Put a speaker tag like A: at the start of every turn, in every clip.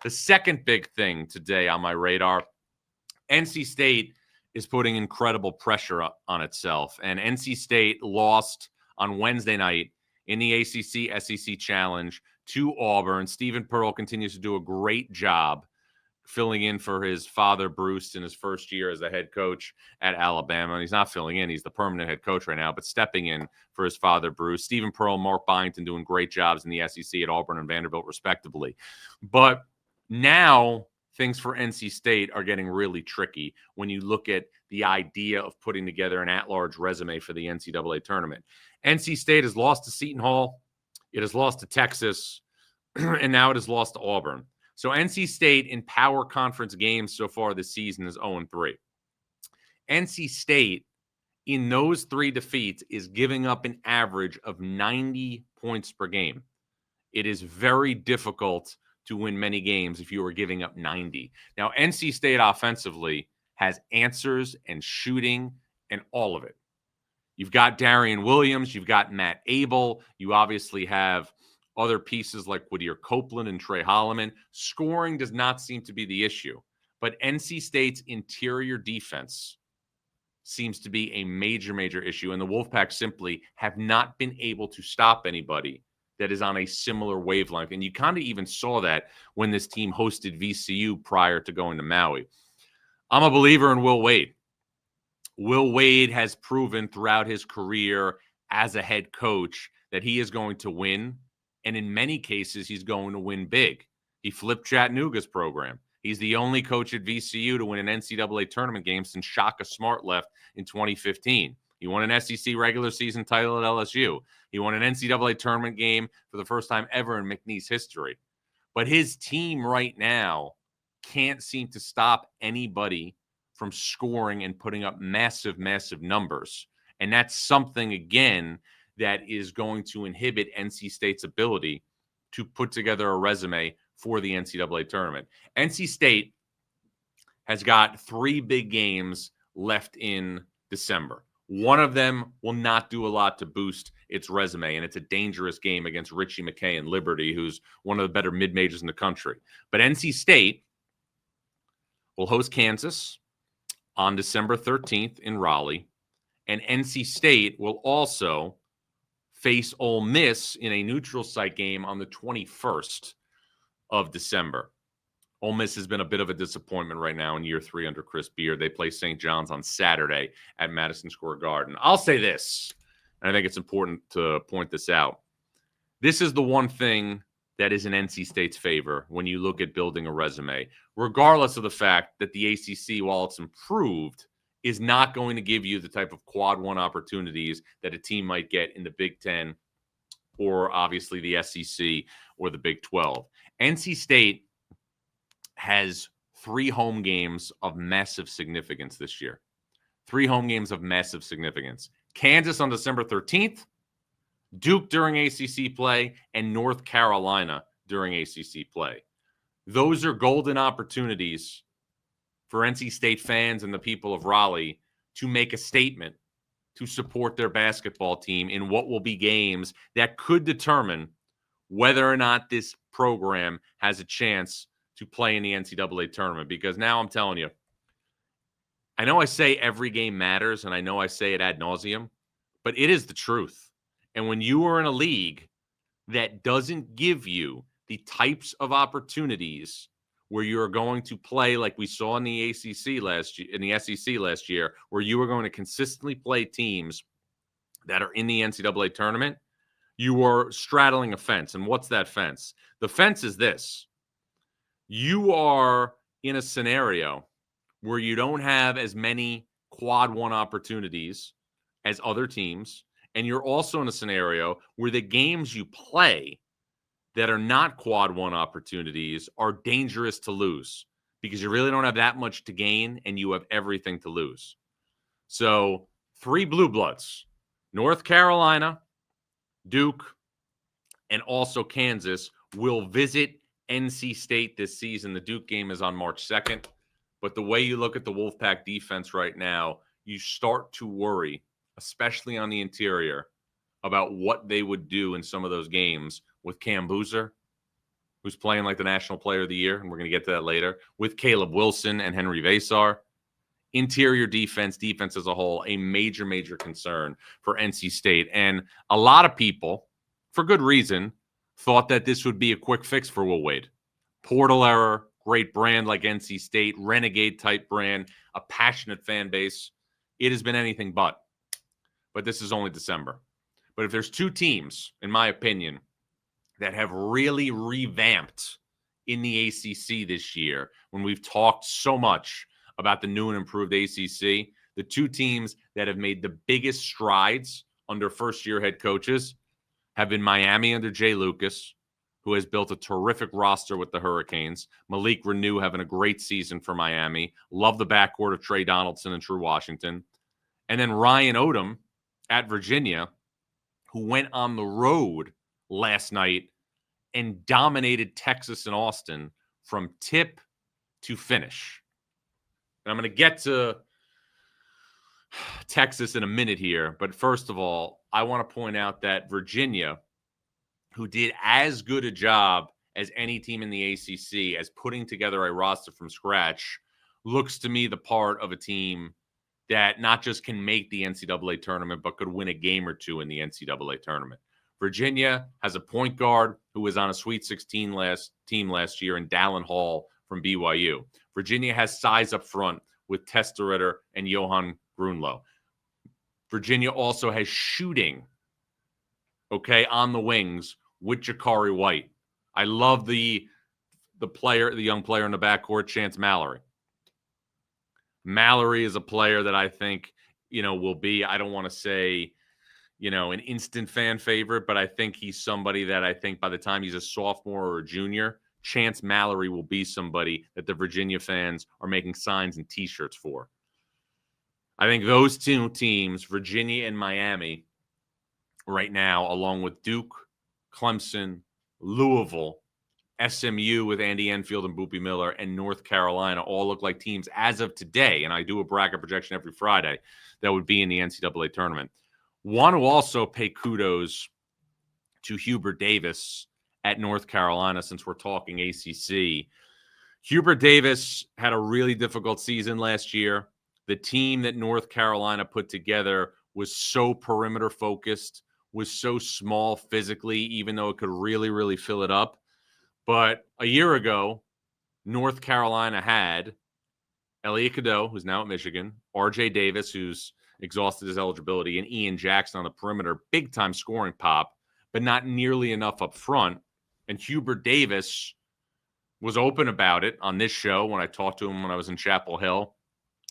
A: The second big thing today on my radar, NC State is putting incredible pressure on itself. And NC State lost on Wednesday night in the ACC SEC Challenge to Auburn. Stephen Pearl continues to do a great job filling in for his father, Bruce, in his first year as a head coach at Alabama. And he's not filling in. He's the permanent head coach right now, but stepping in for his father, Bruce. Stephen Pearl, Mark Byington doing great jobs in the SEC at Auburn and Vanderbilt, respectively. But now things for NC State are getting really tricky when you look at the idea of putting together an at-large resume for the NCAA tournament. NC State has lost to Seton Hall. It has lost to Texas. And now it has lost to Auburn. So NC State in power conference games so far this season is 0-3. NC State in those 3 defeats is giving up an average of 90 points per game. It is very difficult to win many games if you are giving up 90. Now, NC State offensively has answers and shooting and all of it. You've got Darian Williams. You've got Matt Abel. You obviously have other pieces like Whittier Copeland and Trey Holloman. Scoring does not seem to be the issue, but NC State's interior defense seems to be a major, major issue, and the Wolfpack simply have not been able to stop anybody that is on a similar wavelength. And you kind of even saw that when this team hosted VCU prior to going to Maui. I'm a believer in Will Wade. Will Wade has proven throughout his career as a head coach that he is going to win. And in many cases, he's going to win big. He flipped Chattanooga's program. He's the only coach at VCU to win an NCAA tournament game since Shaka Smart left in 2015. He won an SEC regular season title at LSU. He won an NCAA tournament game for the first time ever in McNeese history. But his team right now can't seem to stop anybody from scoring and putting up massive, massive numbers. And that's something, again, that is going to inhibit NC State's ability to put together a resume for the NCAA tournament. NC State has got 3 big games left in December. One of them will not do a lot to boost its resume, and it's a dangerous game against Richie McKay and Liberty, who's one of the better mid-majors in the country. But NC State will host Kansas on December 13th in Raleigh, and NC State will also face Ole Miss in a neutral site game on the 21st of December. Ole Miss has been a bit of a disappointment right now in year 3 under Chris Beard. They play St. John's on Saturday at Madison Square Garden. I'll say this, and I think it's important to point this out. This is the one thing that is in NC State's favor when you look at building a resume, regardless of the fact that the ACC, while it's improved, is not going to give you the type of quad 1 opportunities that a team might get in the Big Ten or obviously the SEC or the Big 12. NC State has 3 home games of massive significance this year. 3 home games of massive significance. Kansas on December 13th, Duke during ACC play, and North Carolina during ACC play. Those are golden opportunities for NC State fans and the people of Raleigh to make a statement to support their basketball team in what will be games that could determine whether or not this program has a chance to play in the NCAA tournament. Because now I'm telling you, I know I say every game matters, and I know I say it ad nauseum, but it is the truth. And when you are in a league that doesn't give you the types of opportunities where you're going to play like we saw in the ACC last year, in the SEC last year, where you are going to consistently play teams that are in the NCAA tournament, you are straddling a fence. And what's that fence? The fence is this. You are in a scenario where you don't have as many quad 1 opportunities as other teams, and you're also in a scenario where the games you play that are not quad 1 opportunities are dangerous to lose because you really don't have that much to gain and you have everything to lose. So 3 blue bloods, North Carolina, Duke, and also Kansas will visit NC State this season. The Duke game is on March 2nd. But the way you look at the Wolfpack defense right now, you start to worry, especially on the interior, about what they would do in some of those games with Cam Boozer, who's playing like the National Player of the Year, and we're going to get to that later, with Caleb Wilson and Henry Vasar. Interior defense as a whole, a major, major concern for NC State. And a lot of people, for good reason, thought that this would be a quick fix for Will Wade. Portal error, great brand like NC State, renegade-type brand, a passionate fan base. It has been anything but. But this is only December. But if there's two teams, in my opinion, that have really revamped in the ACC this year, when we've talked so much about the new and improved ACC, the two teams that have made the biggest strides under first-year head coaches have been Miami under Jay Lucas, who has built a terrific roster with the Hurricanes. Malik Renew having a great season for Miami. Love the backcourt of Trey Donaldson and True Washington. And then Ryan Odom at Virginia, who went on the road last night and dominated Texas and Austin from tip to finish. And I'm going to get to Texas in a minute here. But first of all, I want to point out that Virginia, who did as good a job as any team in the ACC as putting together a roster from scratch, looks to me the part of a team that not just can make the NCAA tournament, but could win a game or two in the NCAA tournament. Virginia has a point guard who was on a Sweet 16 team last year in Dallin Hall from BYU. Virginia has size up front with Testerritter and Johan Grunlow. Virginia also has shooting, on the wings with Jakari White. I love the young player in the backcourt, Chance Mallory. Mallory is a player that I think, will be, I don't want to say, an instant fan favorite, but I think he's somebody that I think by the time he's a sophomore or a junior, Chance Mallory will be somebody that the Virginia fans are making signs and T-shirts for. I think those two teams, Virginia and Miami, right now, along with Duke, Clemson, Louisville, SMU with Andy Enfield and Boopie Miller, and North Carolina all look like teams as of today, and I do a bracket projection every Friday, that would be in the NCAA tournament. Want to also pay kudos to Hubert Davis at North Carolina, since we're talking ACC. Hubert Davis had a really difficult season last year. The team that North Carolina put together was so perimeter focused, was so small physically, even though it could really, really fill it up. But a year ago, North Carolina had Elliot Cadeau, who's now at Michigan, RJ Davis, who's exhausted his eligibility, and Ian Jackson on the perimeter. Big-time scoring pop, but not nearly enough up front. And Hubert Davis was open about it on this show when I talked to him when I was in Chapel Hill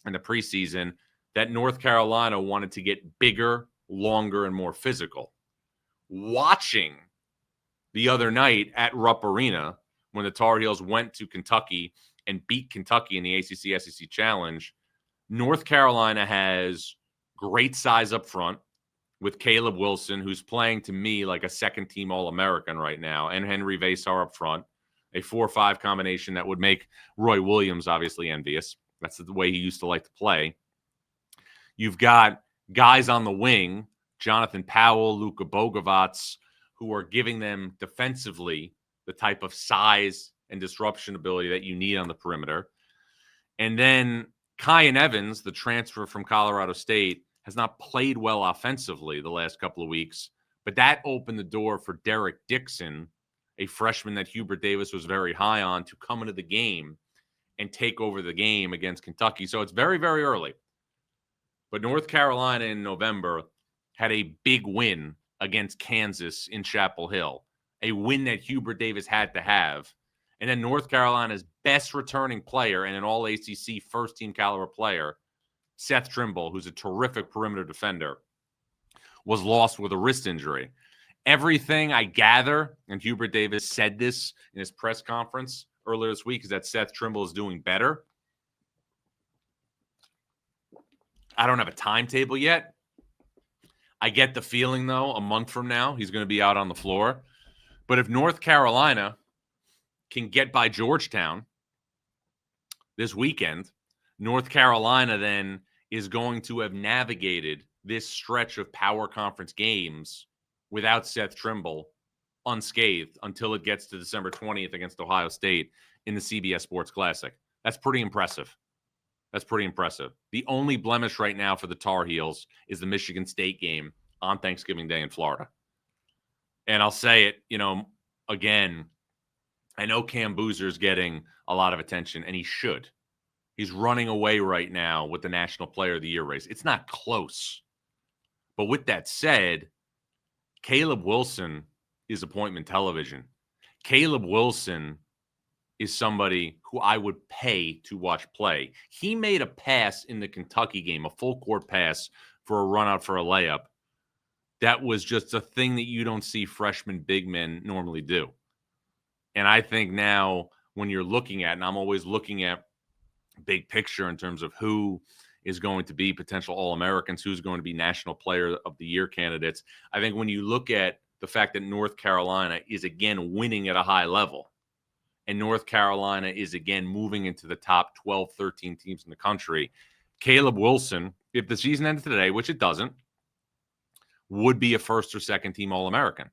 A: in the preseason, that North Carolina wanted to get bigger, longer, and more physical. Watching the other night at Rupp Arena, when the Tar Heels went to Kentucky and beat Kentucky in the ACC-SEC Challenge, North Carolina has great size up front with Caleb Wilson, who's playing to me like a second-team All-American right now, and Henry Vasar up front, a 4-5 combination that would make Roy Williams obviously envious. That's the way he used to like to play. You've got guys on the wing, Jonathan Powell, Luka Bogovac, who are giving them defensively the type of size and disruption ability that you need on the perimeter. And then Kyan Evans, the transfer from Colorado State, has not played well offensively the last couple of weeks, but that opened the door for Derek Dixon, a freshman that Hubert Davis was very high on, to come into the game and take over the game against Kentucky. So it's very, very early. But North Carolina in November had a big win against Kansas in Chapel Hill, a win that Hubert Davis had to have. And then North Carolina's best returning player and an all-ACC first-team caliber player, Seth Trimble, who's a terrific perimeter defender, was lost with a wrist injury. Everything I gather, and Hubert Davis said this in his press conference earlier this week, is that Seth Trimble is doing better. I don't have a timetable yet. I get the feeling, though, a month from now, he's going to be out on the floor. But if North Carolina can get by Georgetown this weekend, North Carolina then is going to have navigated this stretch of power conference games without Seth Trimble unscathed until it gets to December 20th against Ohio State in the CBS Sports Classic. That's pretty impressive. The only blemish right now for the Tar Heels is the Michigan State game on Thanksgiving Day in Florida. And I'll say it, again, I know Cam Boozer's getting a lot of attention, and he should. He's running away right now with the National Player of the Year race. It's not close. But with that said, Caleb Wilson is appointment television. Caleb Wilson is somebody who I would pay to watch play. He made a pass in the Kentucky game, a full court pass for a run out for a layup. That was just a thing that you don't see freshman big men normally do. And I think now when you're looking at, and I'm always looking at big picture in terms of who is going to be potential All-Americans, who's going to be National Player of the Year candidates. I think when you look at the fact that North Carolina is again winning at a high level, and North Carolina is again moving into the top 12, 13 teams in the country, Caleb Wilson, if the season ended today, which it doesn't, would be a first or second team All-American.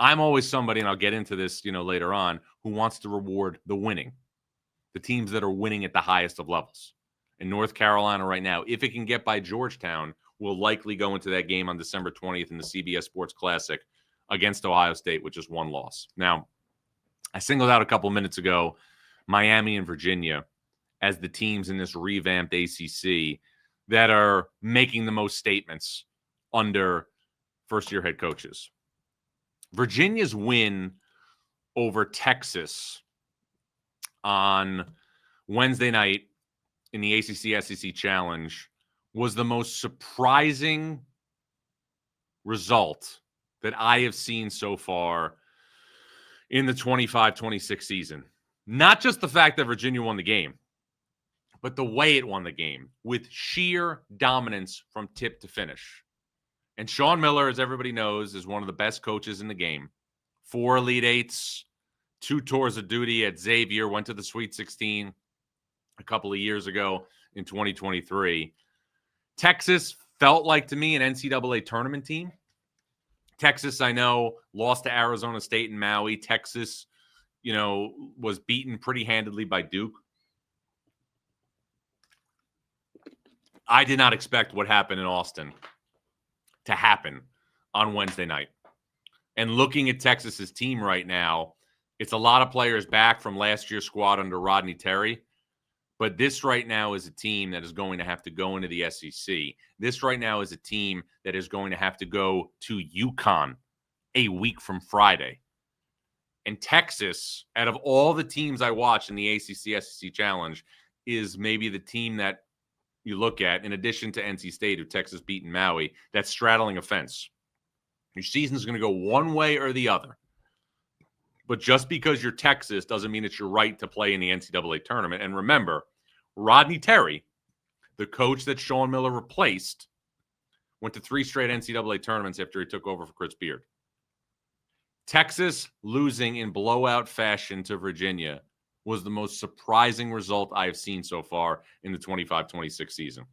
A: I'm always somebody, and I'll get into this, later on, who wants to reward the winning, the teams that are winning at the highest of levels. And North Carolina right now, if it can get by Georgetown, will likely go into that game on December 20th in the CBS Sports Classic against Ohio State, which is one loss. Now, I singled out a couple minutes ago Miami and Virginia as the teams in this revamped ACC that are making the most statements under first-year head coaches. Virginia's win over Texas on Wednesday night in the ACC-SEC Challenge was the most surprising result that I have seen so far in the 25-26 season. Not just the fact that Virginia won the game, but the way it won the game with sheer dominance from tip to finish. And Sean Miller, as everybody knows, is one of the best coaches in the game. 4 Elite Eights, 2 tours of duty at Xavier, went to the Sweet 16 a couple of years ago in 2023. Texas felt like, to me, an NCAA tournament team. Texas, I know, lost to Arizona State and Maui. Texas, was beaten pretty handedly by Duke. I did not expect what happened in Austin to happen on Wednesday night. And looking at Texas's team right now, it's a lot of players back from last year's squad under Rodney Terry. But this right now is a team that is going to have to go into the SEC. This right now is a team that is going to have to go to UConn a week from Friday. And Texas, out of all the teams I watch in the ACC-SEC Challenge, is maybe the team that you look at, in addition to NC State, who Texas beat in Maui, that's straddling a fence. Your season is going to go one way or the other. But just because you're Texas doesn't mean it's your right to play in the NCAA tournament. And remember, Rodney Terry, the coach that Sean Miller replaced, went to 3 straight NCAA tournaments after he took over for Chris Beard. Texas losing in blowout fashion to Virginia was the most surprising result I have seen so far in the 25-26 season.